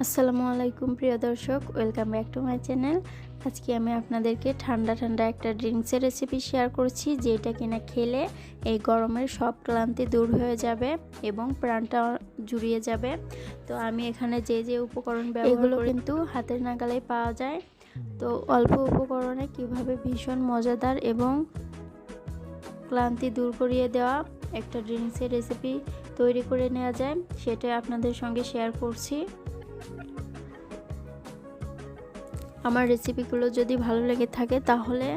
আসসালামু আলাইকুম প্রিয় দর্শক, welcome back to my channel. আজকে আমি আপনাদেরকে ঠান্ডা ঠান্ডা একটা ড্রিঙ্কসের রেসিপি শেয়ার করছি, যেটা কিনা খেলে এই গরমের সব ক্লান্তি দূর হয়ে যাবে এবং প্রাণটা জুড়িয়ে যাবে। তো আমি এখানে যে উপকরণ ব্যবহার করি কিন্তু হাতের নাগালে পাওয়া যায়। তো অল্প উপকরণে কিভাবে ভীষণ মজাদার এবং ক্লান্তি দূর করিয়ে দেওয়া একটা ড্রিঙ্কসের রেসিপি তৈরি করে নেওয়া যায়, সেটাই আপনাদের সঙ্গে শেয়ার করছি। আমার রেসিপিগুলো যদি ভালো লেগে থাকে তাহলে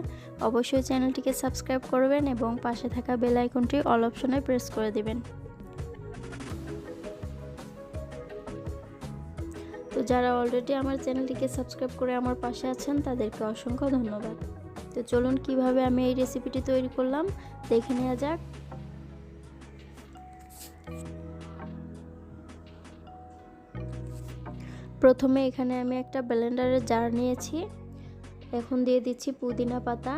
অবশ্যই চ্যানেলটিকে সাবস্ক্রাইব করবেন এবং পাশে থাকা বেল আইকনটি অল অপশনে প্রেস করে দিবেন। তো যারা অলরেডি আমার চ্যানেলটিকে সাবস্ক্রাইব করে আমার পাশে আছেন তাদেরকে অসংখ্য ধন্যবাদ। তো চলুন কিভাবে আমি এই রেসিপিটি তৈরি করলাম দেখে নেওয়া যাক। প্রথমে এখানে আমি একটা ব্লেন্ডারের জার নিয়েছি। এখন দিয়ে দিচ্ছি পুদিনা পাতা।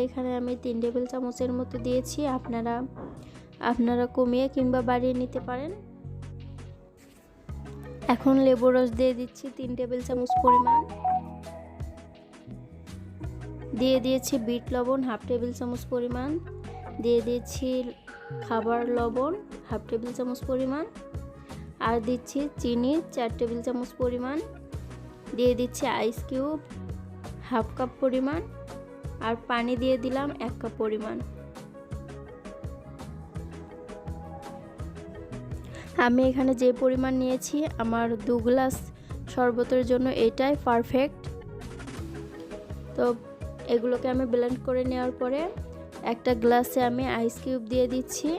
এখানে আমি 3 টেবিল চামচের মতো দিয়েছি। আপনারা কমিয়ে কিংবা বাড়িয়ে নিতে পারেন। এখন লেবু রস দিয়ে দিচ্ছি 3 টেবিল চামচ পরিমাণ। দিয়ে দিয়েছি বিট লবণ 1/2 টেবিল চামচ পরিমাণ। দিয়ে দিয়েছি খাবার লবণ 1/2 টেবিল চামচ পরিমাণ। আর দিচ্ছি চিনি 4 টেবিল চামচ পরিমাণ। দিয়ে দিচ্ছি আইস কিউব 1/2 কাপ পরিমাণ। আর পানি দিয়ে দিলাম 1 কাপ পরিমাণ। আমি এখানে যে পরিমাণ নিয়েছি আমার 2 গ্লাস শরবতের জন্য এটাই পারফেক্ট। তো এগুলোকে আমি ব্লেন্ড করে নেওয়ার পরে একটা গ্লাসে আমি আইস কিউব দিয়ে দিচ্ছি।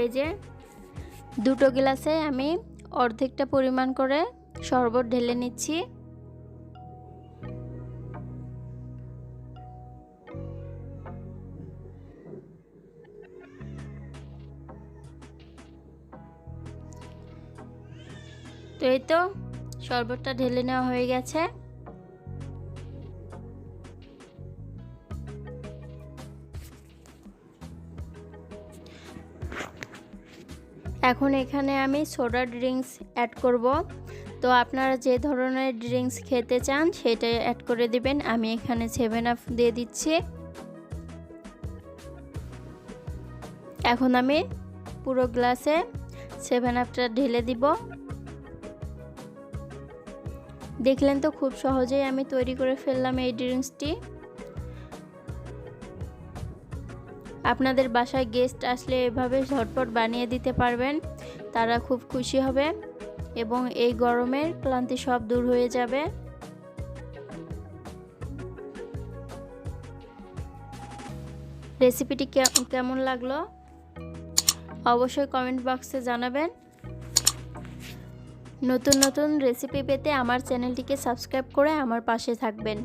এই যে 2টো গ্লাসে আমি অর্ধেকটা পরিমাণ করে শরবত ঢেলে নিচ্ছি। তো এই তো শরবতটা ঢেলে নেওয়া হয়ে গেছে। এখন এখানে আমি সোডা ড্রিঙ্কস অ্যাড করব। তো আপনারা যে ধরনের ড্রিঙ্কস খেতে চান সেটাই অ্যাড করে দিবেন। আমি এখানে 7 আপ দিয়ে দিচ্ছি। এখন আমি পুরো গ্লাসে 7 আপটা ঢেলে দিব। দেখলেন তো খুব সহজেই আমি তৈরি করে ফেললাম এই ড্রিঙ্কসটি। আপনাদের বাসায় গেস্ট আসলে এভাবে ঝটপট বানিয়ে দিতে পারবেন, তারা খুব খুশি হবে এবং এই গরমের ক্লান্তি সব দূর হয়ে যাবে। রেসিপিটি কেমন লাগলো অবশ্যই কমেন্ট বক্সে জানাবেন। নতুন নতুন রেসিপি পেতে আমার চ্যানেলটিকে সাবস্ক্রাইব করে আমার পাশে থাকবেন।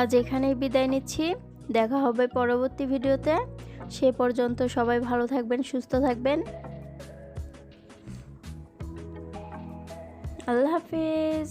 আজ এখানেই বিদায় নিচ্ছি, দেখা হবে পরবর্তী ভিডিওতে। সে পর্যন্ত সবাই ভালো থাকবেন, সুস্থ থাকবেন। আল্লাহ হাফেজ।